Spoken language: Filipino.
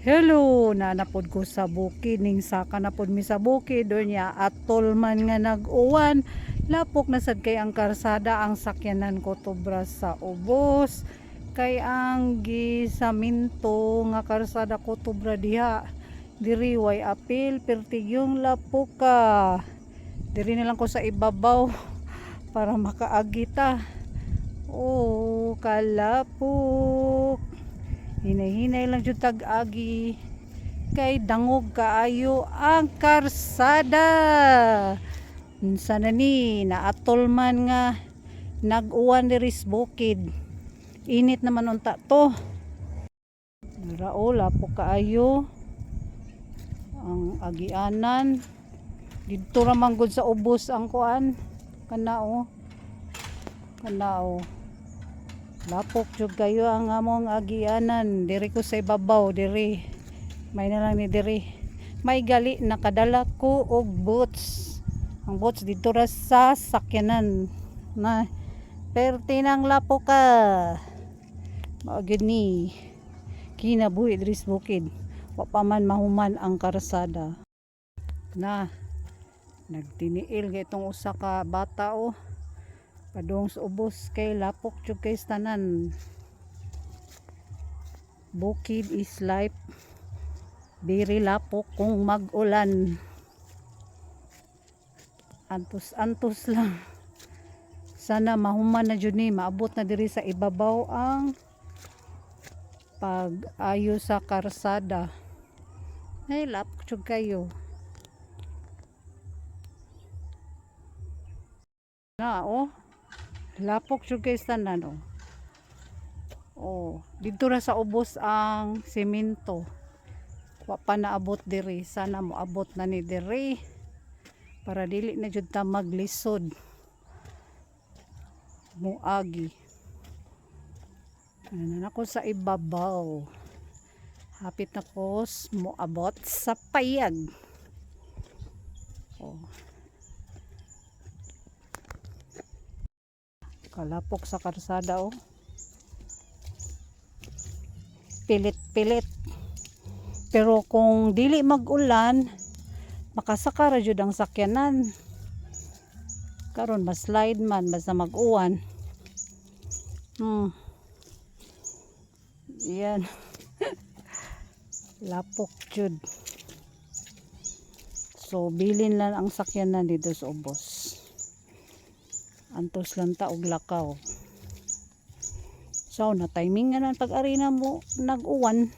Hello, nanapod ko sa bukid ning saka napod mi sa bukid doon niya atol man nga nag-uwan. Lapok na sad kay ang karsada ang sakyanan ko tubra sa ubos. Kay ang gisaminto nga karsada ko tubra diha. Diri way apil pertig yung lapok ka. Diri na lang ko sa ibabaw para makaagita. Oh, kalapok. Hinay-hinay lang jud tag-agi kay dangog kaayo ang karsada. Unsa na ni naatol man nga nag-uwan diri sa bukid. Init naman unta to. Narao po kaayo ang agianan. Didto ra man gud sa ubos ang kuan. Kanao. Lapok jud kayo ang among agianan. Diri ko sa ibabaw diri. May na lang ni diri. May gali nakadala ko og boots. Ang boots dito ra sa sakyanan na perti ng lapok ka. Mao gyud ni kinabuhi diri sa bukid. Wa pa man mahuman ang karsada. Na nagtiniil kay itong usa ka bata o. Padung sa ubos kay lapok jud kay tanan. Bukid is life. Diri lapok kung mag-ulan. Antos lang. Sana mahuman na jud ni maabot na diri sa ibabaw ang pag-ayo sa karsada. Ay lapok jud kayo. Na lapok jud kay tanan oh. Oh, dito ra sa ubos ang semento. Wa pa naabot diri, sana mo abot na ni diri para dili na jud ta maglisod. Muagi. Ano ako sa ibabaw. Hapit na ko mo abot sa payag. Oh. Kalapok sa karsada oh. Pilit-pilit. Pero kung dili mag-ulan, makasaka ra jud ang sakyanan. Karon mas slide man basta mag-uwan. Yan. Lapok jud. So bilin lang ang sakyanan dito sa ubos. Antos lang ta og lakaw. So na timing nga pag-ari na mo nag-uwan.